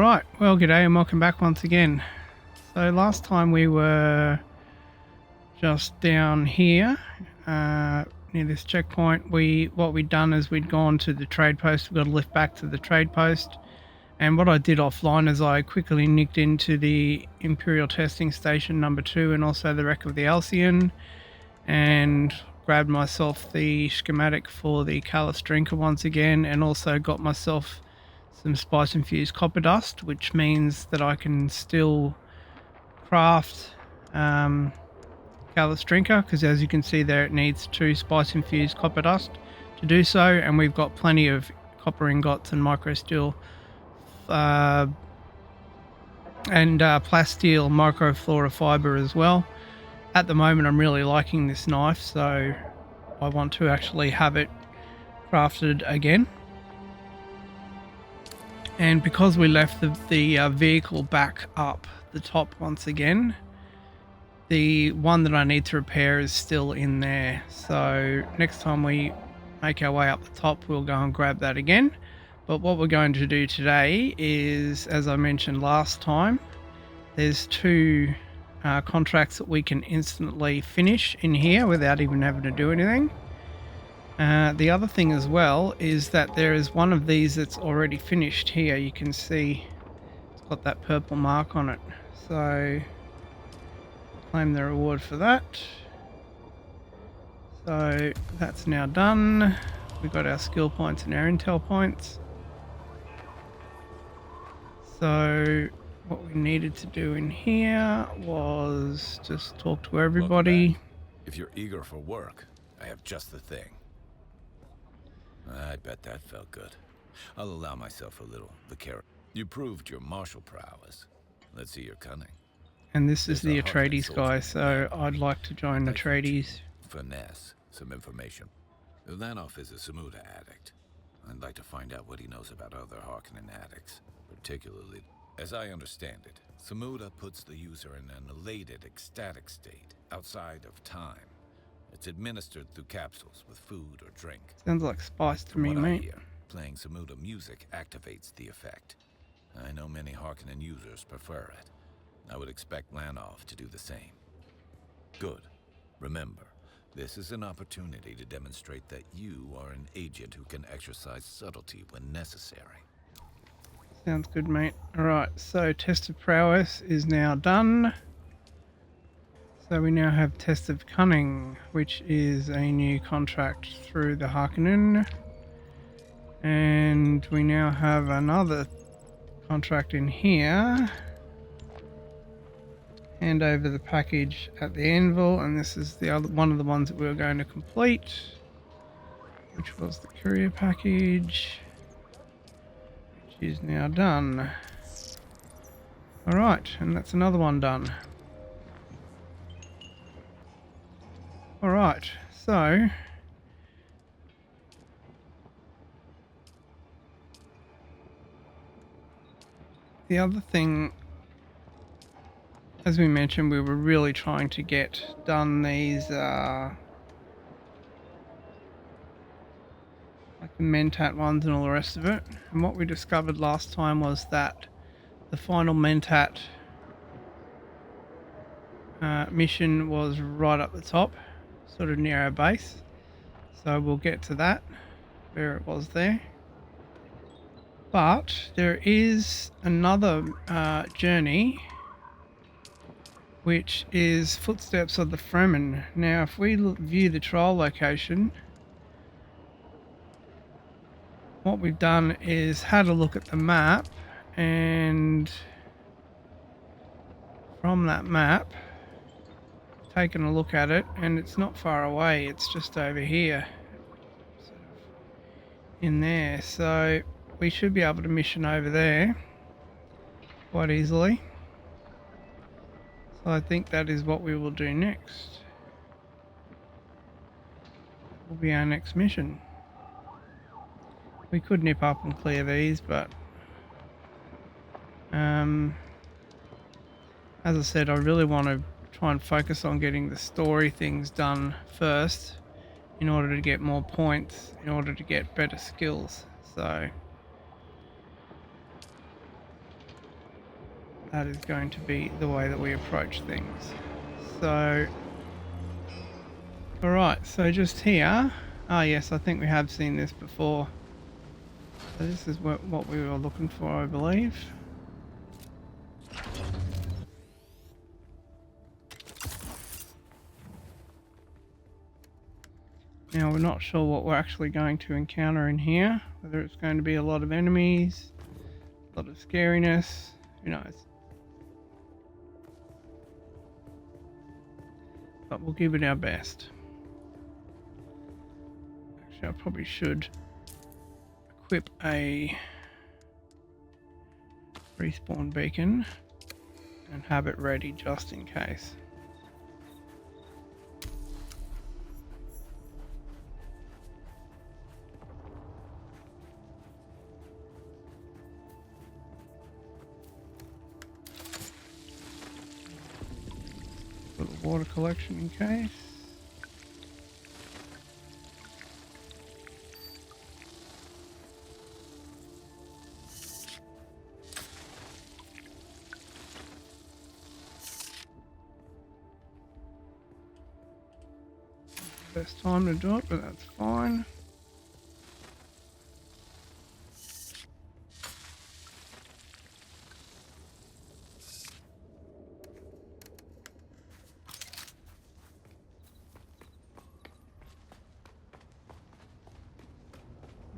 Alright, well g'day and welcome back once again. So last time we were just down here near this checkpoint. What we'd done is we'd gone to the trade post. We got a lift back to the trade post, and what I did offline is I quickly nicked into the Imperial Testing Station number 2 and also the wreck of the Alcyon, and grabbed myself the schematic for the Callous Drinker once again, and also got myself some spice infused copper dust, which means that I can still craft Callous Drinker, because as you can see there, it needs 2 spice infused copper dust to do so, and we've got plenty of copper ingots and microsteel and plasteel microflora fiber as well. At the moment I'm really liking this knife, so I want to actually have it crafted again. And because we left the vehicle back up the top once again, the one that I need to repair is still in there. So next time we make our way up the top, we'll go and grab that again. But what we're going to do today is, as I mentioned last time, there's 2 contracts that we can instantly finish in here without even having to do anything. The other thing as well is that there is one of these that's already finished here. You can see it's got that purple mark on it. So claim the reward for that. So that's now done. We've got our skill points and our intel points. So what we needed to do in here was just talk to everybody. If you're eager for work, I have just the thing. I bet that felt good. I'll allow myself a little vacation. You proved your martial prowess. Let's see your cunning. And this is the Atreides guy, so I'd like to join the Atreides. Finesse, some information. Lanoff is a Samuda addict. I'd like to find out what he knows about other Harkonnen addicts, particularly. As I understand it, Samuda puts the user in an elated, ecstatic state, outside of time. It's administered through capsules with food or drink. Sounds like spice to me, mate. Playing Samuda music activates the effect. I know many Harkonnen users prefer it. I would expect Lanoff to do the same. Good. Remember, this is an opportunity to demonstrate that you are an agent who can exercise subtlety when necessary. Sounds good, mate. Alright, so test of prowess is now done. So we now have Test of Cunning, which is a new contract through the Harkonnen. And we now have another contract in here. Hand over the package at the Anvil, and this is the other one of the ones that we were going to complete, which was the Courier package, which is now done. Alright, and that's another one done. Alright, so the other thing, as we mentioned, we were really trying to get done these like the Mentat ones and all the rest of it. And what we discovered last time was that the final Mentat mission was right up the top, sort of near our base. So we'll get to that, where it was there. But there is another journey, which is Footsteps of the Fremen. Now, if we view the trial location, what we've done is had a look at the map, and from that map, taken a look at it, and it's not far away. It's just over here, sort of in there. So we should be able to mission over there quite easily. So I think that is what we will do next. That will be our next mission. We could nip up and clear these, but as I said, I really want to try and focus on getting the story things done first in order to get more points, in order to get better skills. So that is going to be the way that we approach things. So, all right, so just here. Ah, yes, I think we have seen this before. So this is what we were looking for, I believe. Now we're not sure what we're actually going to encounter in here. Whether it's going to be a lot of enemies, a lot of scariness, who knows. But we'll give it our best. Actually, I probably should equip a respawn beacon and have it ready just in case. Little water collection in case. Best time to do it, but that's fine.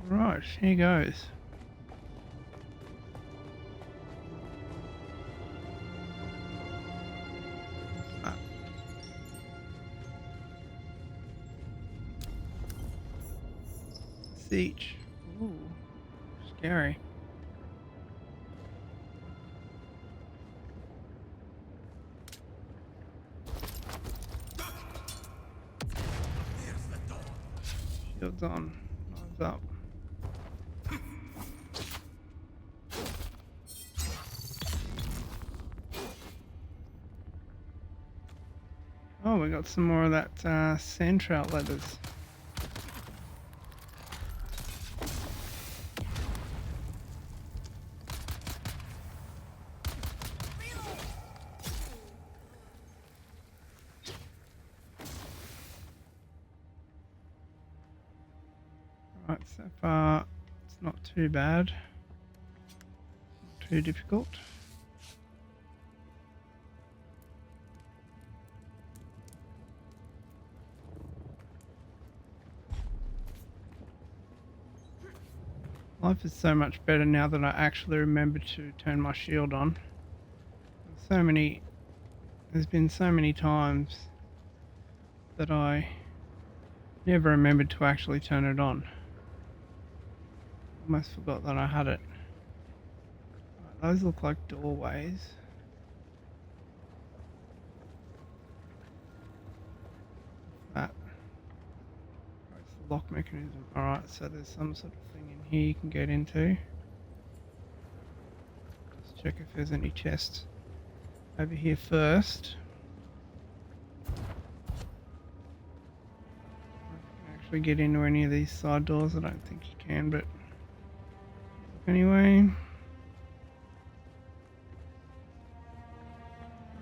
Right, here goes. Sietch. Ooh, scary. Shields on. Knives up. Oh, we got some more of that sand trout leathers. Right, so far it's not too bad. Not too difficult. Life is so much better now that I actually remember to turn my shield on. There's been so many times that I never remembered to actually turn it on. Almost forgot that I had it. Right, those look like doorways. That breaks the lock mechanism. Alright, so there's some sort of thing in here you can get into. Let's check if there's any chests over here first. Actually get into any of these side doors. I don't think you can, but anyway.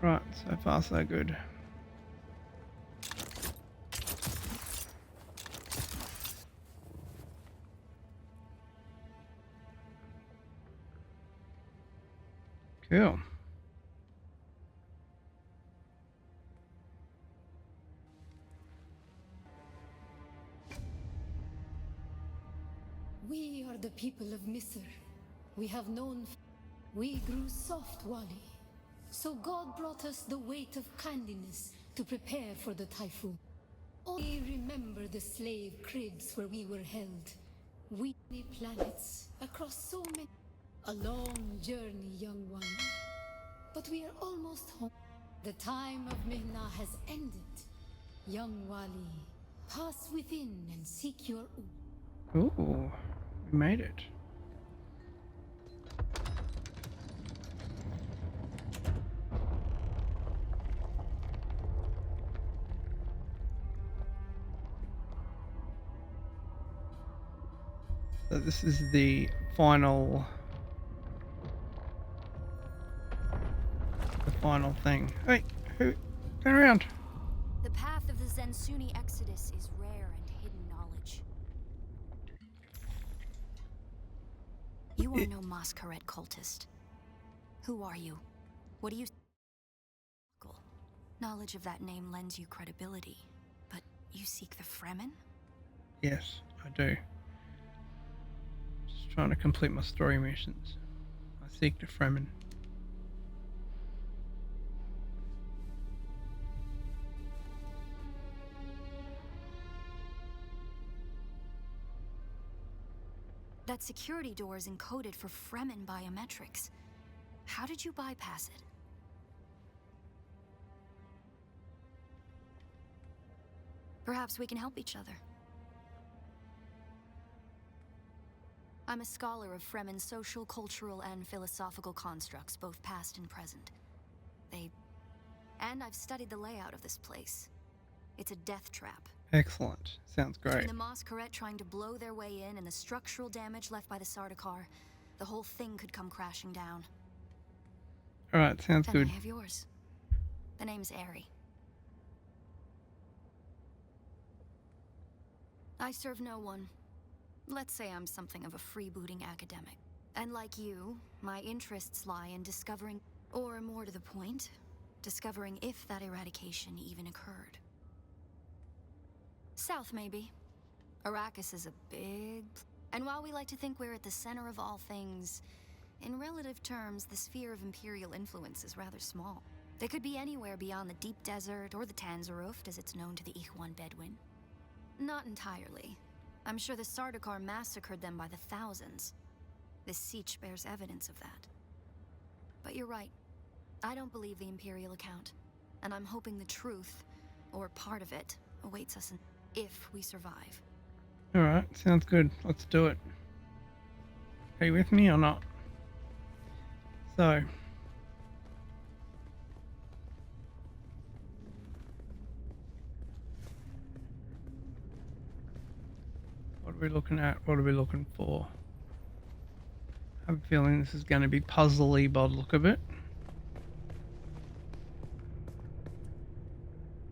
Right, so far so good. Cool. We are the people of Misr. We have known. We grew soft, Wali. So God brought us the weight of kindness to prepare for the typhoon. Only remember the slave cribs where we were held. We planets across so many. A long journey, young one. But we are almost home. The time of Mihna has ended. Young Wali, pass within and seek your Ooh, we made it. So this is the final final thing. Hey, who? Turn around. The path of the Zensuni Exodus is rare and hidden knowledge. You are no Masquerade cultist. Who are you? What do you... Knowledge of that name lends you credibility, but you seek the Fremen? Yes, I do. Just trying to complete my story missions. I seek the Fremen. That security door is encoded for Fremen biometrics. How did you bypass it? Perhaps we can help each other. I'm a scholar of Fremen's social, cultural, and philosophical constructs, both past and present. And I've studied the layout of this place. It's a death trap. Excellent. Sounds great. Between the Masquerade trying to blow their way in and the structural damage left by the Sardaukar, the whole thing could come crashing down. Alright, sounds And good. I have yours. The name's Ari. I serve no one. Let's say I'm something of a freebooting academic. And like you, my interests lie in discovering, or more to the point, discovering if that eradication even occurred. South, maybe. Arrakis is a big... And while we like to think we're at the center of all things, in relative terms, the sphere of Imperial influence is rather small. They could be anywhere beyond the deep desert or the Tanzaruft, as it's known to the Ikhwan Bedouin. Not entirely. I'm sure the Sardaukar massacred them by the thousands. This Sietch bears evidence of that. But you're right. I don't believe the Imperial account. And I'm hoping the truth, or part of it, awaits us if we survive. Alright, sounds good. Let's do it. Are you with me or not? So... what are we looking at? What are we looking for? I have a feeling this is going to be puzzly by the look of it.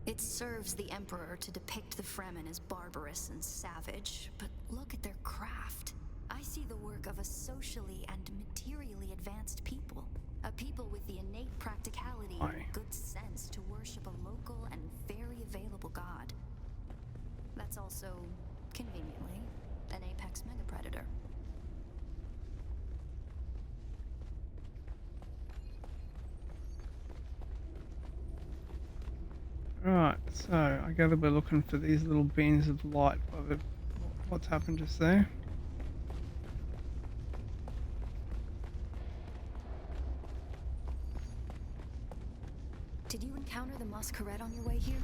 It serves the Emperor to depict the Fremen as barbarous and savage, but look at their craft. I see the work of a socially and materially advanced people. A people with the innate practicality and good sense to worship a local and very available god. That's also, conveniently, an apex megapredator. Right, so I gather we're looking for these little beams of light. What's happened just there? Did you encounter the Masquerade on your way here?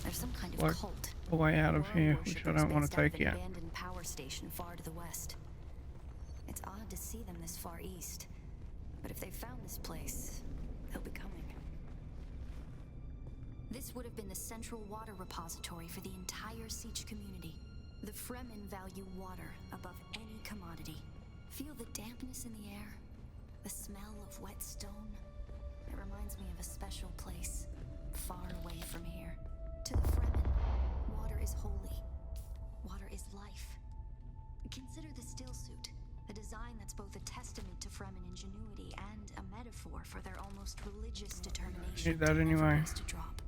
There's some kind of Like cult. a way out of World here, which I worshippers don't want based to out of take an yet. abandoned power station far to the west. It's odd to see them this far east, but if they've found this place, they'll be coming. This would have been the central water repository for the entire Sietch community. The Fremen value water above any commodity. Feel the dampness in the air? The smell of wet stone? It reminds me of a special place, far away from here. To the Fremen, water is holy. Water is life. Consider the still suit, a design that's both a testament to Fremen ingenuity and a metaphor for their almost religious determination Need that to never anyway. rest to drop.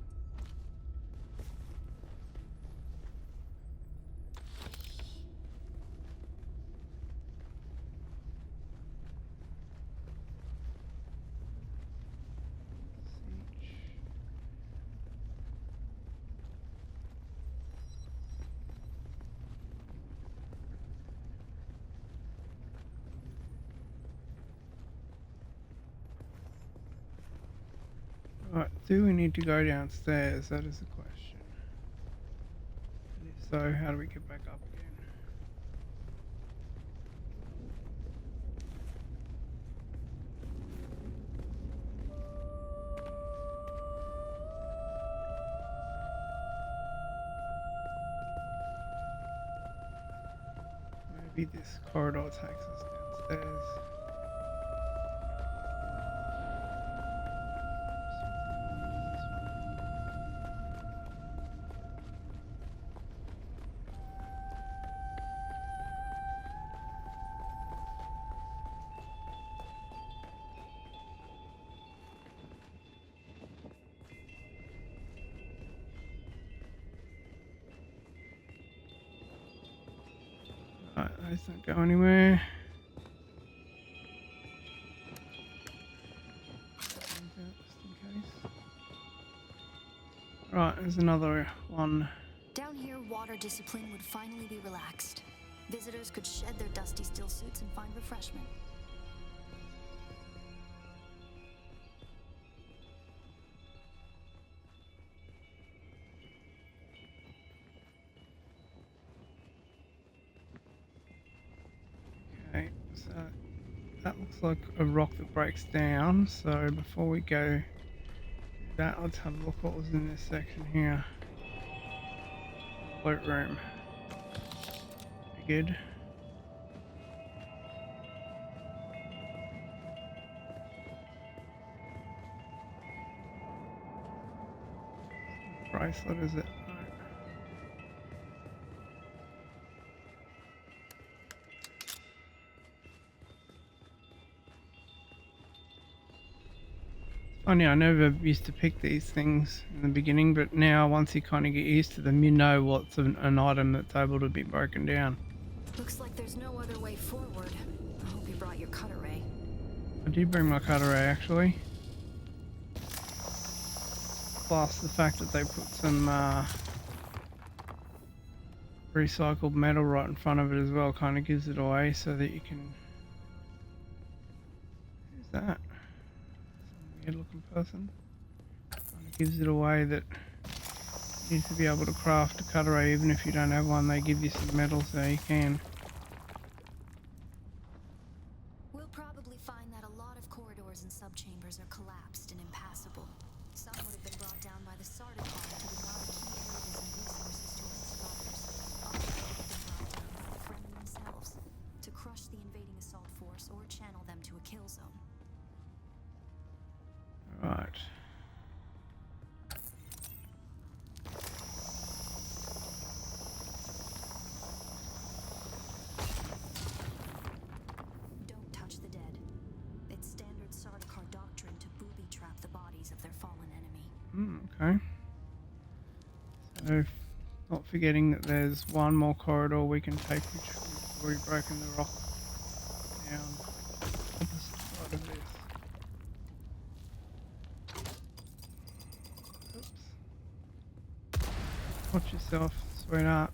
Right, do we need to go downstairs? That is the question. And if so, how do we get back up again? Maybe this corridor takes us downstairs. Right, those don't go anywhere. Just in case. Right, there's another one. Down here, water discipline would finally be relaxed. Visitors could shed their dusty still suits and find refreshment. Okay, so that looks like a rock that breaks down. So before we go do that, let's have a look what was in this section here. Loot room. Be good. Bracelet, is it? No. Funny, I never used to pick these things in the beginning, but now once you kind of get used to them, you know what's an item that's able to be broken down. Looks like there's no other way forward. I hope you brought your cutter ray. I did bring my cutter ray actually. Plus the fact that they put some recycled metal right in front of it as well kind of gives it away so that you can... Who's that? Some weird looking person. Kind of gives it away that you need to be able to craft a cutter ray even if you don't have one. They give you some metal so you can. We'll probably find that a lot of corridors and subchambers are collapsed and impassable. Some would have been brought down by the Sardaukar to deny key areas and resources to its survivors. Others would have been brought down by the Fremen themselves to crush the invading assault force or channel them to a kill zone. Right. Don't touch the dead. It's standard Sardaukar doctrine to booby trap the bodies of their fallen enemy. Okay. So, not forgetting that there's one more corridor we can take, which we've already broken the rock down opposite side of this. Oops. Watch yourself, sweetheart.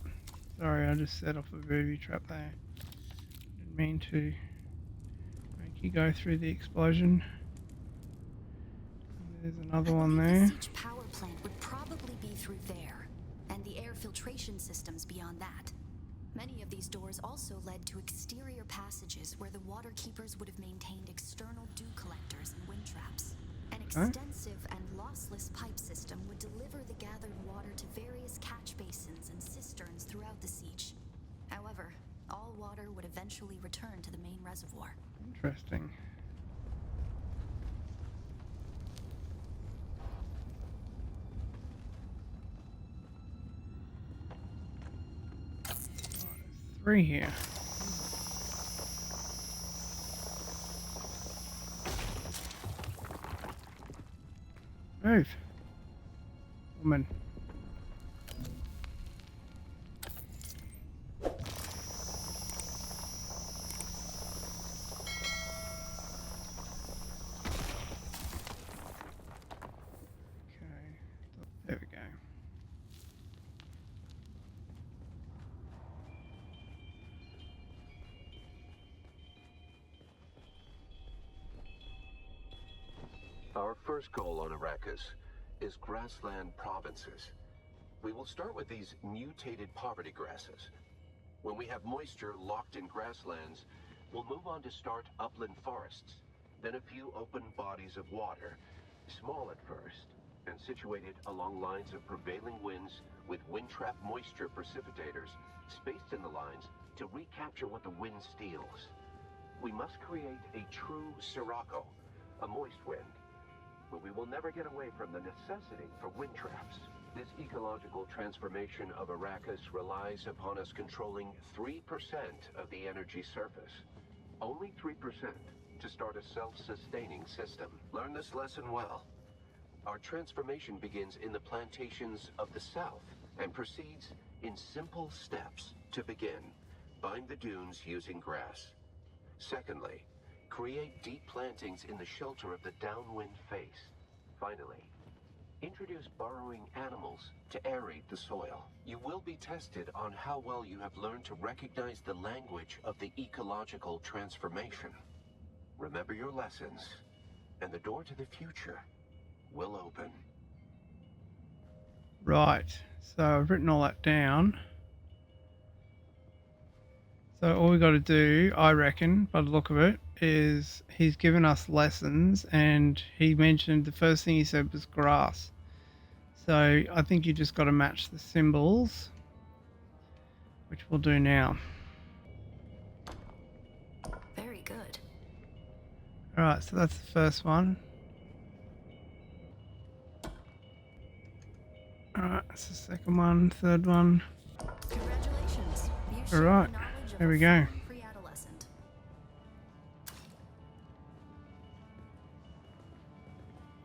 Sorry, I just set off a booby trap there. Didn't mean to make you go through the explosion. There's another one there. The Sietch power plant would probably be through there, and the air filtration systems beyond that. Many of these doors also led to exterior passages where the water keepers would have maintained external dew collectors and wind traps. An extensive and lossless pipe system would deliver the gathered water to various catch basins and cisterns throughout the Sietch. However, all water would eventually return to the main reservoir. Interesting. Three here. Move. Woman. Okay. There we go. Our first goal on Arrakis is grassland provinces. We will start with these mutated poverty grasses. When we have moisture locked in grasslands, we'll move on to start upland forests, then a few open bodies of water, small at first, and situated along lines of prevailing winds with wind-trap moisture precipitators spaced in the lines to recapture what the wind steals. We must create a true sirocco, a moist wind, but we will never get away from the necessity for wind traps. This ecological transformation of Arrakis relies upon us controlling 3% of the energy surface. Only 3% to start a self-sustaining system. Learn this lesson well. Our transformation begins in the plantations of the south and proceeds in simple steps to begin. bind the dunes using grass. Secondly, create deep plantings in the shelter of the downwind face. Finally, introduce burrowing animals to aerate the soil. You will be tested on how well you have learned to recognize the language of the ecological transformation. Remember your lessons, and the door to the future will open. Right. So I've written all that down. So all we got to do, I reckon, by the look of it, is he's given us lessons, and he mentioned the first thing he said was grass. So I think you just got to match the symbols, which we'll do now. Very good. All right, so that's the first one. All right, that's the second one, third one. Congratulations. You All share right, the knowledge of there a we go. Fremen pre-adolescent.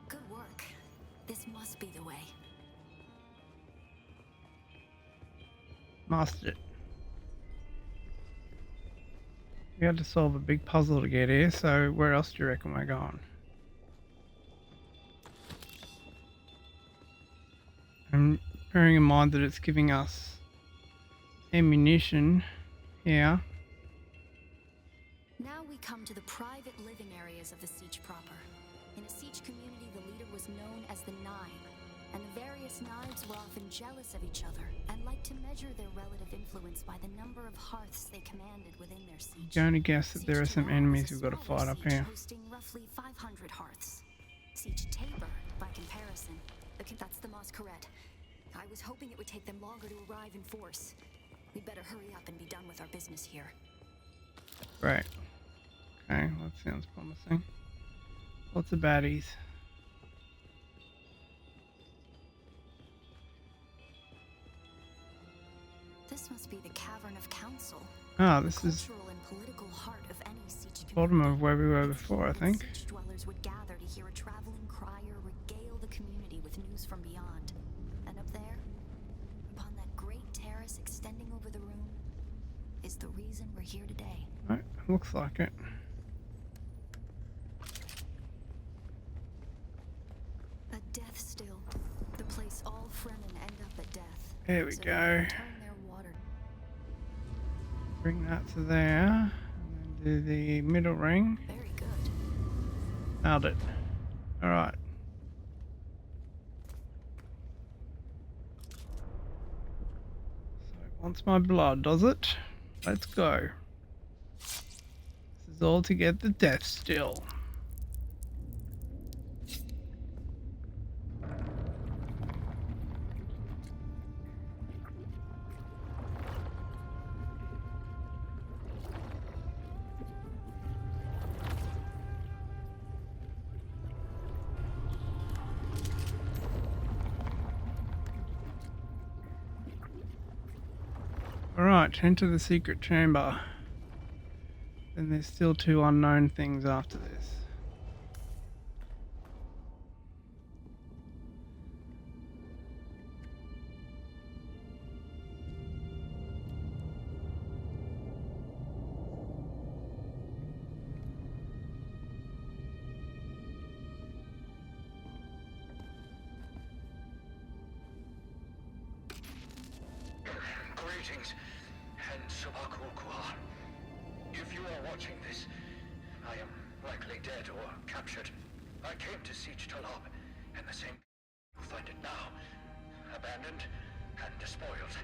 Good work. This must be the way. Mastered it. We had to solve a big puzzle to get here, so where else do you reckon we're going? And bearing in mind that it's giving us ammunition here. Now we come to the private living areas of the Sietch proper. In a Sietch community, the leader was known as the Nine, and the various Knives were often jealous of each other and liked to measure their relative influence by the number of hearths they commanded within their siege. Going to guess that there are Sietch some Ta'lab enemies is a we've got to smaller fight up siege here. hosting roughly 500 hearths. Sietch Tabor, by comparison, that's the Masquerade. I was hoping it would take them longer to arrive in force. We'd better hurry up and be done with our business here. Right. Okay, well, that sounds promising. Lots of baddies. This must be the Cavern of Council. Ah, The this is cultural and political heart of any Sietch the bottom community. of where we were It's before, I here that think. Sietch dwellers would gather to hear a traveling crier regale the community with news from beyond. And up there, upon that great terrace extending over the room, is the reason we're here today. Right, looks like it. A death still. The place all Fremen end up at death. There we So they go. can turn their water. Bring that to there. And then do the middle ring. Very good. Nailed it. Alright. So it wants my blood, does it? Let's go. This is all to get the death still. Alright, enter the secret chamber. Then there's still two unknown things after this. Greetings, and Sabakul. If you are watching this, I am likely dead or captured. I came to Sietch Ta'lab, and the same you find it now, abandoned and despoiled.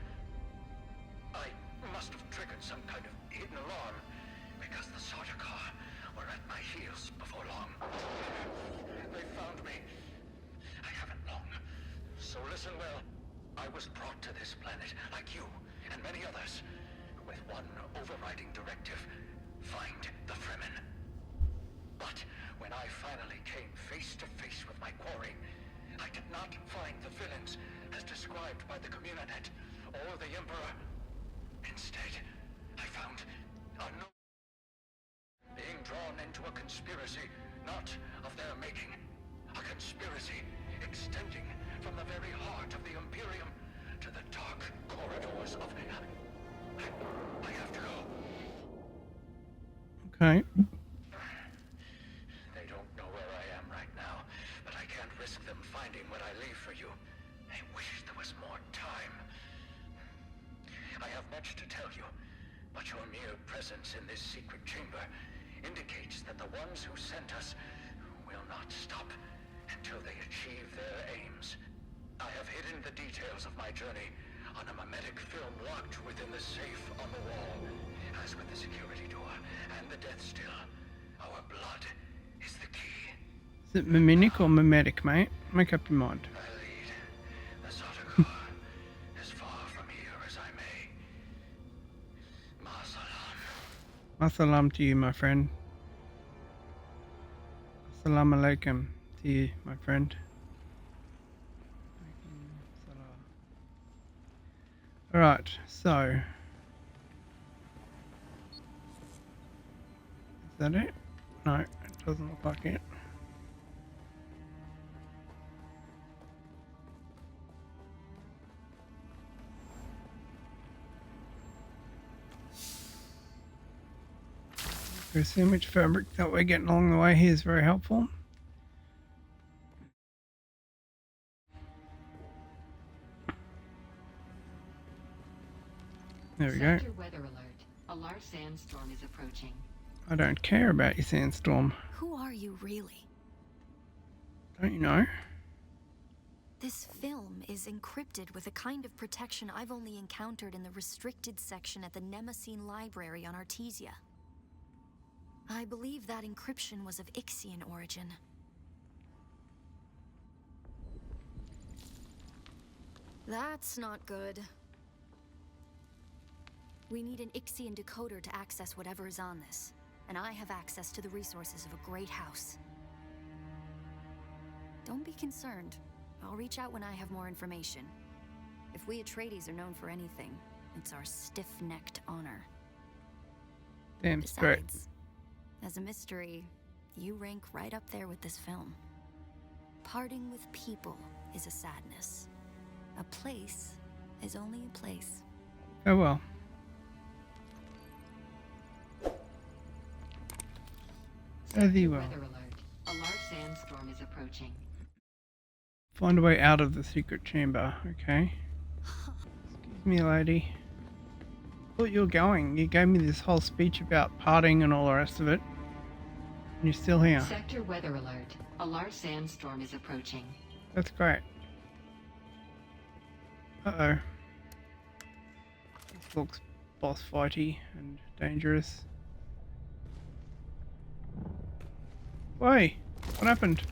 I must have triggered some kind of hidden alarm, because the Sardaukar were at my heels before long. They found me. I haven't long, so listen well. I was brought to this planet, like you and many others, with one overriding directive: find the Fremen. But when I finally came face to face with my quarry, I did not find the villains as described by the Communinet or the Emperor. Instead, I found unknown, being drawn into a conspiracy not of their making. A conspiracy extending from the very heart of the Imperium to the dark corridors of I have to go. Okay. They don't know where I am right now, but I can't risk them finding what I leave for you. I wish there was more time. I have much to tell you, but your mere presence in this secret chamber indicates that the ones who sent us will not stop until they achieve their aims. I have hidden the details of my journey on a mimetic film locked within the safe on the wall. As with the security door and the death still, our blood is the key. Is it mimic or mimetic, mate? Make up your mind. I lead the Sotakur as far from here as I may. Masalam. Assalam to you, my friend. Assalamu alaikum to you, my friend. Alright, so. Is that it? No, it doesn't look like it. The sandwich fabric that we're getting along the way here is very helpful. There we go. Sector weather alert. A large sandstorm is approaching. I don't care about your sandstorm. Who are you really? Don't you know? This film is encrypted with a kind of protection I've only encountered in the restricted section at the Nemesine Library on Artesia. I believe that encryption was of Ixian origin. That's not good. We need an Ixian decoder to access whatever is on this, and I have access to the resources of a great house. Don't be concerned. I'll reach out when I have more information. If we Atreides are known for anything, it's our stiff-necked honor. Damn straight. Besides, as a mystery, you rank right up there with this film. Parting with people is a sadness. A place is only a place. Oh well. As you will. Weather alert. A large sandstorm is approaching. Find a way out of the secret chamber. Okay. Excuse me, lady. Thought you were going. You gave me this whole speech about parting and all the rest of it. And you're still here. Sector weather alert. A large sandstorm is approaching. That's great. Uh-oh. This looks boss fighty and dangerous. Why? What happened?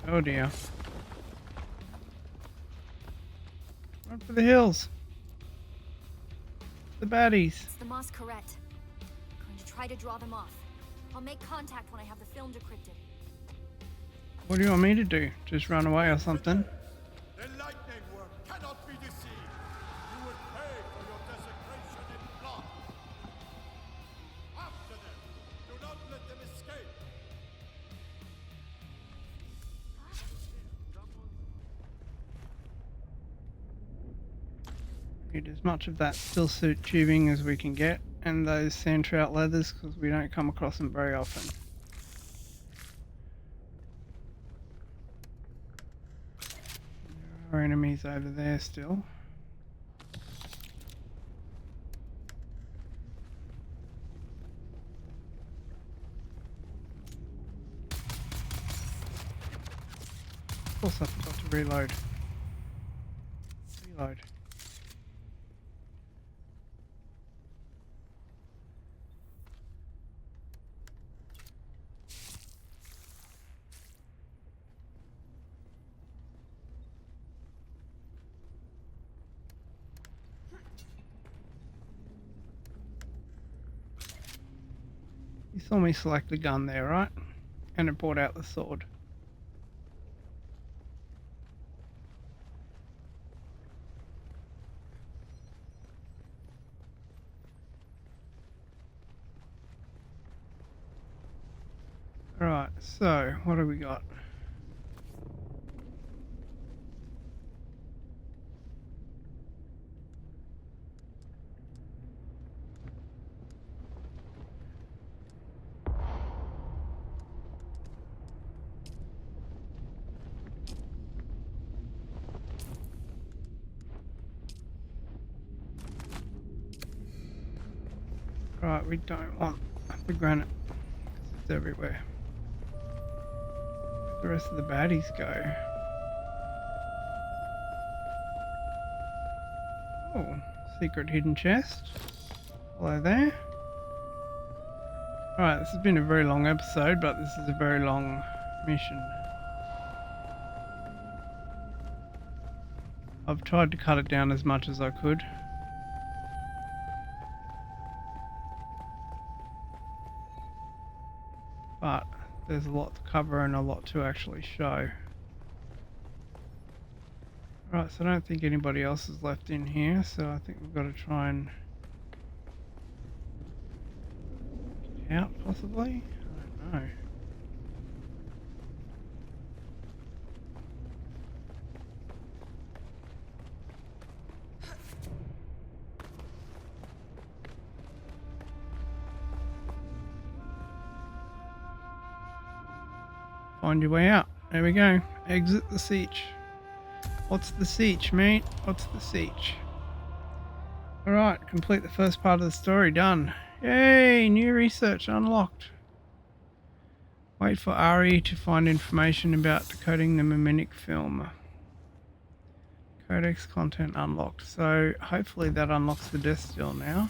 Oh dear. Run for the hills. The baddies. It's the Masquerade. I'm going to try to draw them off. I'll make contact when I have the film decrypted. What do you want me to do? Just run away or something? The lightning worm cannot be deceived. You will pay for your desecration in blood. After them. Do not let them escape. Need as much of that still suit tubing as we can get, and those sand trout leathers because we don't come across them very often. There are enemies over there still. Of course I forgot to reload. Reload. You saw me select the gun there, right? And it brought out the sword. Alright, so what do we got? Right, we don't want the granite because it's everywhere. Where'd the rest of the baddies go? Oh, secret hidden chest. Hello there. Alright, this has been a very long episode, but this is a very long mission. I've tried to cut it down as much as I could. But there's a lot to cover and a lot to actually show. Right, so I don't think anybody else is left in here, so I think we've got to try and get out, possibly? I don't know. Find your way out. There we go. Exit the sietch. What's the sietch, mate? What's the sietch? Alright, complete the first part of the story. Done. Yay! New research unlocked. Wait for Ari to find information about decoding the mimetic film. Codex content unlocked. So hopefully that unlocks the death seal now.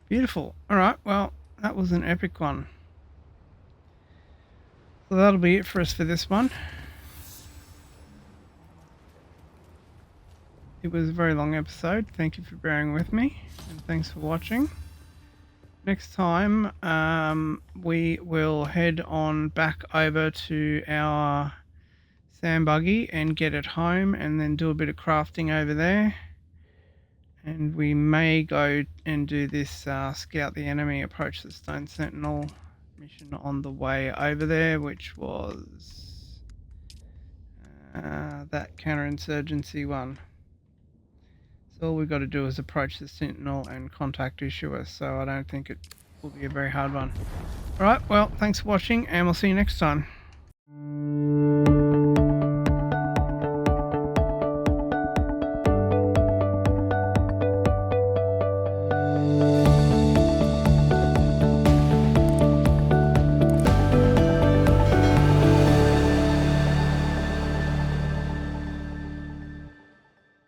Beautiful. Alright, well, that was an epic one. So that'll be it for us for this one. It was a very long episode. Thank you for bearing with me, and thanks for watching. Next time, we will head on back over to our sand buggy and get it home, and then do a bit of crafting over there. And we may go and do this scout the enemy, approach the Stone Sentinel mission on the way over there, which was that counterinsurgency one. So all we've got to do is approach the Sentinel and contact Issuer, so I don't think it will be a very hard one. Alright, well, thanks for watching, and we'll see you next time.